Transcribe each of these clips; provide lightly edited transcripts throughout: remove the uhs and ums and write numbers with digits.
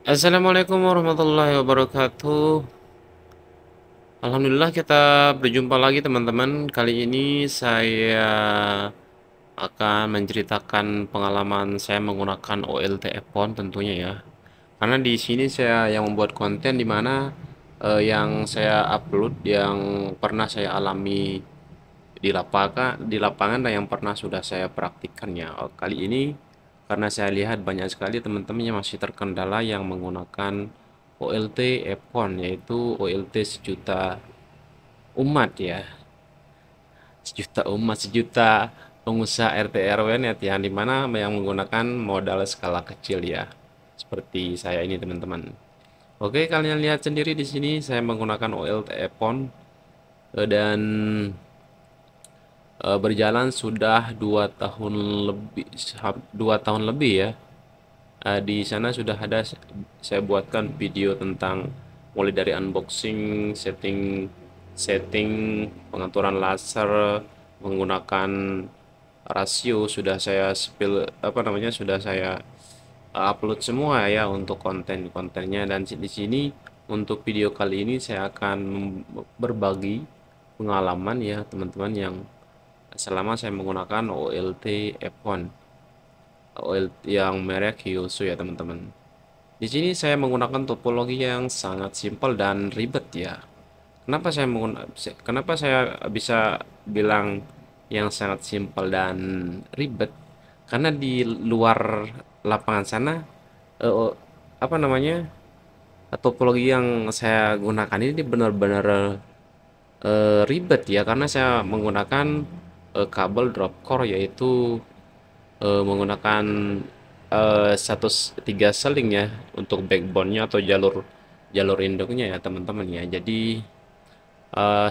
Assalamualaikum warahmatullahi wabarakatuh. Alhamdulillah kita berjumpa lagi teman-teman. Kali ini saya akan menceritakan pengalaman saya menggunakan OLT Epon tentunya ya. Karena di sini saya yang membuat konten di mana yang saya upload yang pernah saya alami di lapangan dan yang pernah sudah saya praktikkan ya. Kali ini karena saya lihat banyak sekali teman-teman yang masih terkendala yang menggunakan OLT Epon, yaitu OLT sejuta umat ya, sejuta umat, sejuta pengusaha RT RW net yang dimana yang menggunakan modal skala kecil ya, seperti saya ini teman-teman. Oke, kalian lihat sendiri di sini saya menggunakan OLT Epon dan berjalan sudah 2 tahun lebih ya. Di sana sudah ada saya buatkan video tentang mulai dari unboxing, setting setting pengaturan laser menggunakan rasio, sudah saya spill apa namanya, sudah saya upload semua ya untuk konten-kontennya. Dan di sini untuk video kali ini saya akan berbagi pengalaman ya teman-teman yang selama saya menggunakan OLT F1, oil yang merek Hyosu ya teman-teman. Di sini saya menggunakan topologi yang sangat simpel dan ribet ya. Kenapa saya bisa bilang yang sangat simpel dan ribet? Karena di luar lapangan sana eh, apa namanya, topologi yang saya gunakan ini benar-benar ribet ya, karena saya menggunakan kabel drop core, yaitu menggunakan 1/3 ya untuk backbone-nya atau jalur jalur induknya ya teman-teman ya. Jadi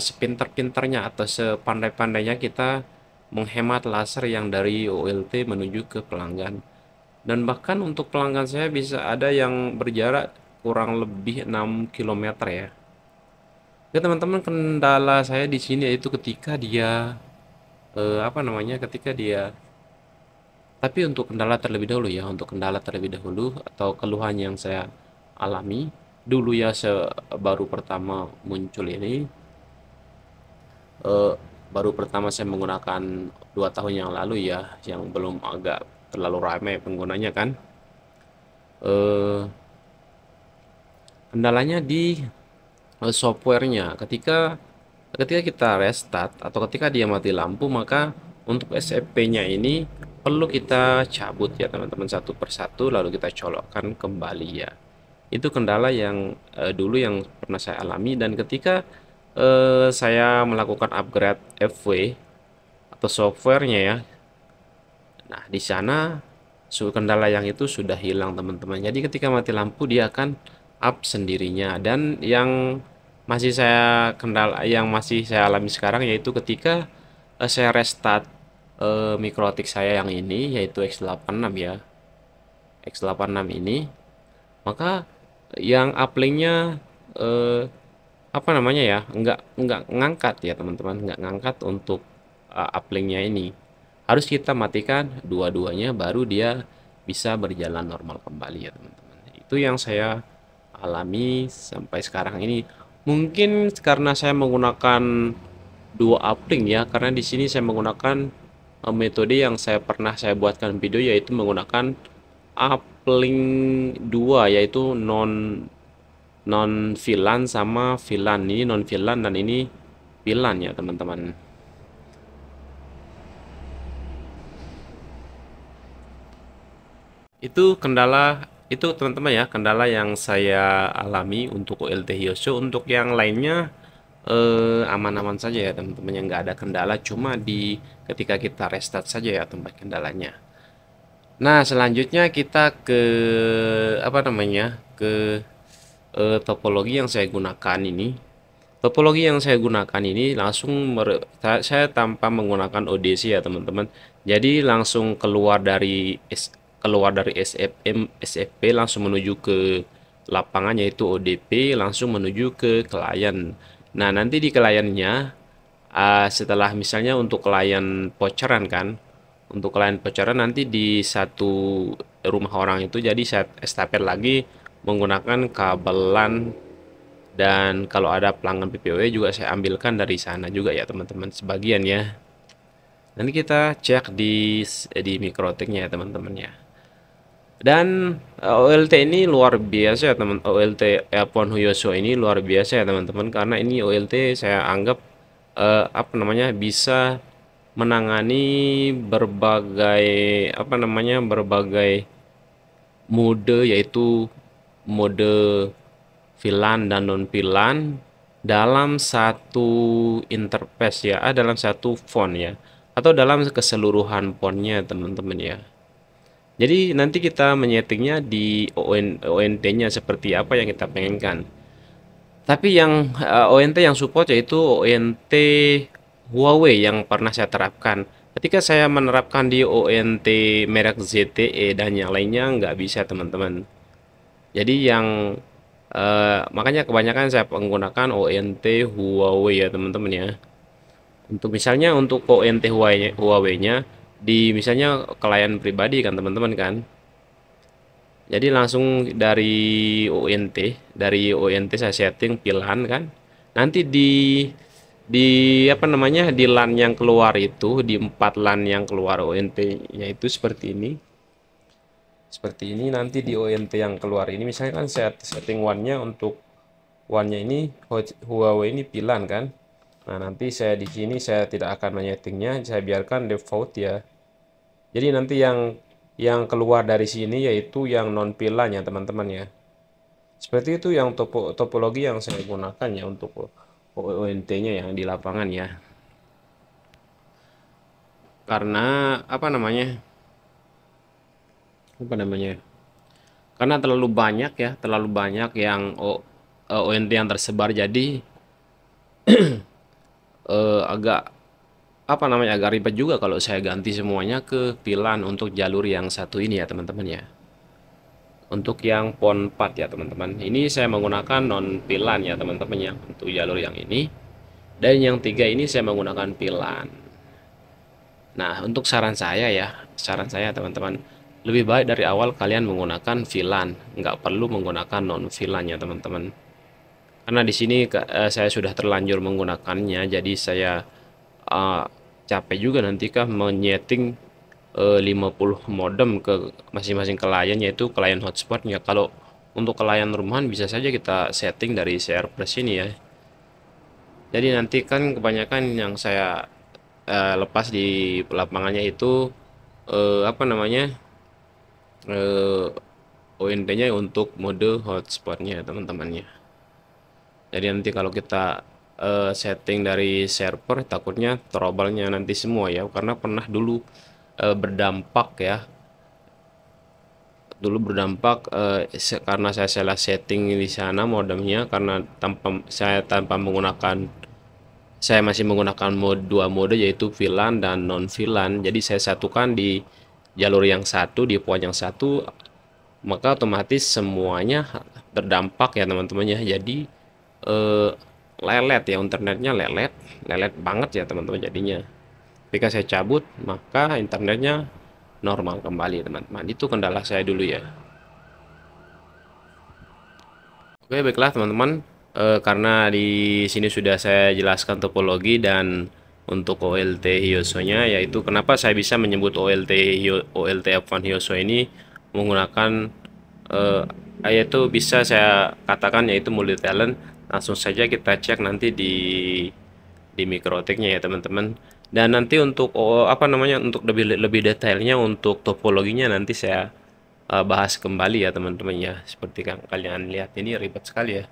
sepintar-pintarnya atau sepandai-pandainya kita menghemat laser yang dari OLT menuju ke pelanggan. Dan bahkan untuk pelanggan saya bisa ada yang berjarak kurang lebih 6 km ya. Ya teman-teman, kendala saya di sini yaitu ketika dia apa namanya, ketika dia tapi untuk kendala terlebih dahulu ya, untuk kendala terlebih dahulu atau keluhan yang saya alami dulu ya, baru pertama muncul ini, eh, baru pertama saya menggunakan 2 tahun yang lalu ya, yang belum agak terlalu ramai penggunanya kan. Eh, Kendalanya di softwarenya. Ketika kita restart atau ketika dia mati lampu, maka untuk SFP-nya ini perlu kita cabut ya teman-teman, satu persatu lalu kita colokkan kembali ya. Itu kendala yang dulu yang pernah saya alami. Dan ketika saya melakukan upgrade FW atau softwarenya ya, nah di sana kendala yang itu sudah hilang teman-teman. Jadi ketika mati lampu dia akan up sendirinya. Dan yang masih saya alami sekarang yaitu ketika saya restart mikrotik saya yang ini, yaitu X86 ya, X86 ini, maka yang uplink-nya eh, apa namanya ya, nggak ngangkat ya teman-teman, nggak ngangkat untuk uplink-nya ini. Harus kita matikan dua-duanya baru dia bisa berjalan normal kembali ya teman-teman. Itu yang saya alami sampai sekarang ini. Mungkin karena saya menggunakan dua uplink ya, karena di sini saya menggunakan metode yang saya buatkan video, yaitu menggunakan uplink dua, yaitu non non VLAN sama VLAN. Ini non VLAN dan ini VLAN ya teman-teman. Itu teman-teman ya, kendala yang saya alami untuk OLT Hyoso. Untuk yang lainnya aman-aman saja ya teman-teman, yang nggak ada kendala, cuma di ketika kita restart saja ya tempat kendalanya. Nah, selanjutnya kita ke apa namanya, ke topologi yang saya gunakan ini. Topologi yang saya gunakan ini saya tanpa menggunakan ODC ya teman-teman. Jadi langsung keluar dari SFP langsung menuju ke lapangan, yaitu ODP, langsung menuju ke klien. Nah, nanti di kliennya setelah misalnya untuk klien voucheran kan, untuk klien voucheran nanti di satu rumah orang itu jadi saya estafet lagi menggunakan kabel LAN, dan kalau ada pelanggan PPOE juga saya ambilkan dari sana juga ya teman-teman, sebagian ya. Nanti kita cek di Mikrotiknya ya teman-teman ya. Dan OLT ini luar biasa ya teman, OLT Epon Huyoso ini luar biasa ya teman-teman, karena ini OLT saya anggap apa namanya, bisa menangani berbagai apa namanya, berbagai mode, yaitu mode VLAN dan non VLAN dalam satu interface ya, dalam satu font ya, atau dalam keseluruhan fontnya teman-teman ya. Jadi nanti kita menyetingnya di ONT-nya seperti apa yang kita pengenkan. Tapi yang ONT yang support yaitu ONT Huawei yang pernah saya terapkan. Ketika saya menerapkan di ONT merek ZTE dan yang lainnya nggak bisa teman-teman. Jadi yang makanya kebanyakan saya menggunakan ONT Huawei ya teman-teman ya. Untuk misalnya untuk ONT Huawei-nya di misalnya klien pribadi kan teman-teman kan. Jadi langsung dari ONT saya setting pilihan kan. Nanti di apa namanya, di LAN yang keluar itu, di 4 LAN yang keluar ONT-nya itu seperti ini. Seperti ini nanti di ONT yang keluar ini misalnya kan setting one-nya, untuk one-nya ini Huawei ini pilihan kan. Nah, nanti saya di sini saya tidak akan menyetingnya, saya biarkan default ya. Jadi nanti yang keluar dari sini yaitu yang non pilihan ya teman-teman ya. Seperti itu yang topologi yang saya gunakan ya untuk ONT-nya yang di lapangan ya. Karena apa namanya? Apa namanya? Karena terlalu banyak ya, terlalu banyak yang ONT yang tersebar, jadi agak apa namanya, agak ribet juga kalau saya ganti semuanya ke VLAN untuk jalur yang satu ini ya teman-teman ya. Untuk yang PON 4 ya teman-teman, ini saya menggunakan non VLAN ya teman-teman ya untuk jalur yang ini. Dan yang tiga ini saya menggunakan VLAN. Nah, untuk saran saya teman-teman, lebih baik dari awal kalian menggunakan VLAN, nggak perlu menggunakan non VLAN ya teman-teman. Karena di sini saya sudah terlanjur menggunakannya, jadi saya uh, capek juga nanti kah menyeting 50 modem ke masing-masing klien, yaitu klien hotspotnya. Kalau untuk klien rumahan bisa saja kita setting dari server sini ya. Jadi nanti kan kebanyakan yang saya lepas di lapangannya itu apa namanya, ONT-nya untuk mode hotspotnya teman-temannya. Jadi nanti kalau kita setting dari server, takutnya trouble-nya nanti semua ya, karena pernah dulu berdampak ya, karena saya salah setting di sana modemnya, karena tanpa menggunakan, saya masih menggunakan dua mode yaitu VLAN dan non VLAN. Jadi saya satukan di jalur yang satu, di poin yang satu, maka otomatis semuanya terdampak ya teman-teman ya. Jadi eh, lelet ya, internetnya lelet banget ya teman-teman jadinya. Ketika saya cabut maka internetnya normal kembali teman-teman. Itu kendala saya dulu ya. Oke, baiklah teman-teman. Karena di sini sudah saya jelaskan topologi dan untuk OLT Hyoso-nya, yaitu kenapa saya bisa menyebut OLT F1 Hyoso ini menggunakan yaitu bisa saya katakan yaitu multi talent. Langsung saja kita cek nanti di mikrotiknya ya teman-teman. Dan nanti untuk apa namanya, untuk lebih detailnya untuk topologinya nanti saya bahas kembali ya teman-teman ya. Seperti yang kalian lihat ini ribet sekali ya.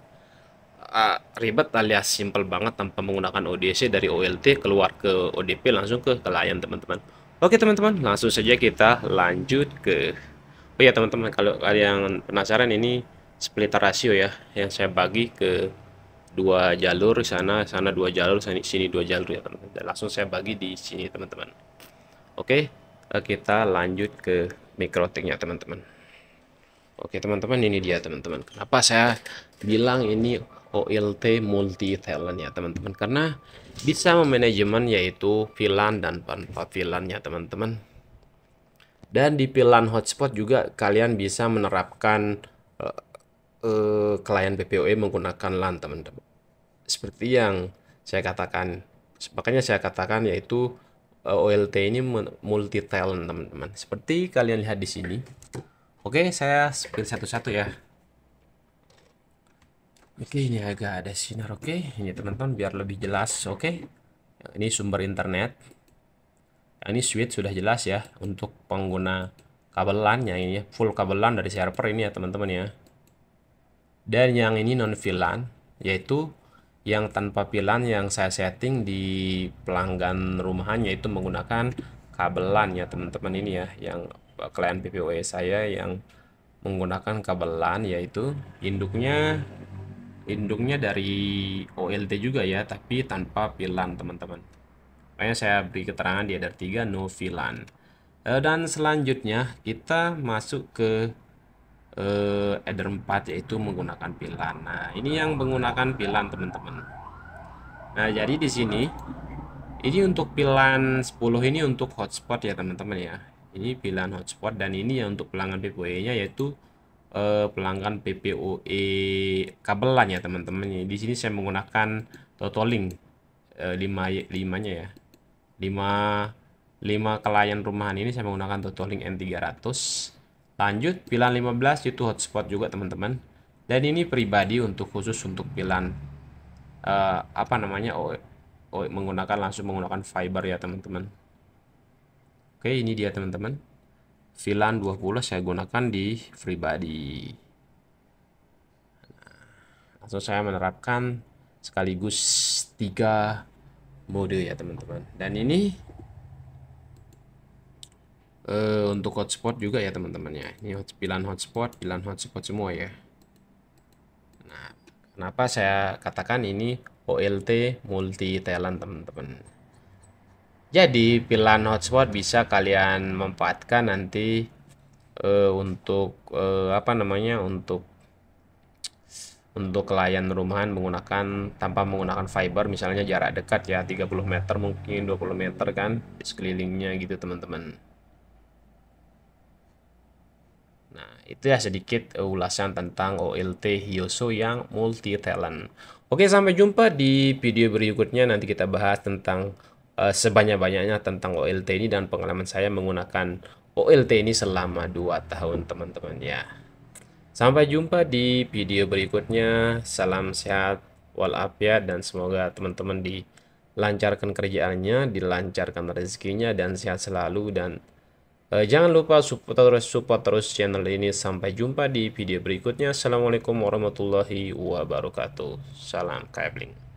Ribet alias simple banget tanpa menggunakan ODC, dari OLT keluar ke ODP langsung ke klien teman-teman. Oke teman-teman, langsung saja kita lanjut ke. Oh ya teman-teman, kalau kalian penasaran, ini splitter rasio ya yang saya bagi ke dua jalur, sana dua jalur, sini dua jalur ya teman-teman. Langsung saya bagi di sini teman-teman. Oke, kita lanjut ke mikrotiknya teman-teman. Oke teman-teman, ini dia teman-teman. Kenapa saya bilang ini OLT multi talent ya teman-teman? Karena bisa memanajemen yaitu VLAN dan tanpa VLAN ya teman-teman. Dan di VLAN hotspot juga kalian bisa menerapkan klien PPOE menggunakan LAN, teman-teman. Seperti yang saya katakan, makanya saya katakan yaitu OLT ini multi talent, teman-teman. Seperti kalian lihat di sini. Oke, saya spill satu-satu ya. Oke, ini agak ada sinar. Oke, ini teman-teman biar lebih jelas. Oke, ini sumber internet. Yang ini switch sudah jelas ya untuk pengguna kabel LAN, yang ini full kabel LAN dari server ini ya teman-teman ya. Dan yang ini non VLAN, yaitu yang tanpa VLAN yang saya setting di pelanggan rumahan, yaitu menggunakan kabel LAN ya teman-teman ini ya, yang klien PPOE saya yang menggunakan kabel LAN, yaitu induknya dari OLT juga ya, tapi tanpa VLAN teman-teman. Makanya saya beri keterangan di header 3 no VLAN. Dan selanjutnya kita masuk ke header 4 yaitu menggunakan VLAN. Nah, ini yang menggunakan VLAN teman-teman. Nah, jadi di sini ini untuk VLAN 10 ini untuk hotspot ya teman-teman ya. Ini VLAN hotspot, dan ini ya untuk pelanggan PPOE-nya yaitu pelanggan PPOE kabelan ya teman-teman. Di sini saya menggunakan Totolink 5-nya ya. 5 klien rumahan ini saya menggunakan Totolink N300. Lanjut, VLAN 15 itu hotspot juga teman-teman. Dan ini pribadi khusus untuk VLAN langsung menggunakan fiber ya teman-teman. Oke, ini dia teman-teman. VLAN 20 saya gunakan di pribadi. Langsung saya menerapkan sekaligus 3 mode ya teman-teman. Dan ini untuk hotspot juga ya teman-teman ya. Ini VLAN hotspot semua ya. Nah, kenapa saya katakan ini OLT multi talent teman-teman? Jadi VLAN hotspot bisa kalian manfaatkan nanti untuk untuk klien rumahan tanpa menggunakan fiber, misalnya jarak dekat ya 30 meter mungkin 20 meter kan di sekelilingnya gitu teman-teman. Nah, itu ya sedikit ulasan tentang OLT Hyoso yang multi talent. Oke, sampai jumpa di video berikutnya. Nanti kita bahas tentang sebanyak-banyaknya tentang OLT ini dan pengalaman saya menggunakan OLT ini selama 2 tahun teman-teman ya. Sampai jumpa di video berikutnya. Salam sehat walafiat, dan semoga teman-teman dilancarkan kerjaannya, dilancarkan rezekinya, dan sehat selalu. Dan jangan lupa support terus channel ini. Sampai jumpa di video berikutnya. Assalamualaikum warahmatullahi wabarakatuh. Salam Kabling.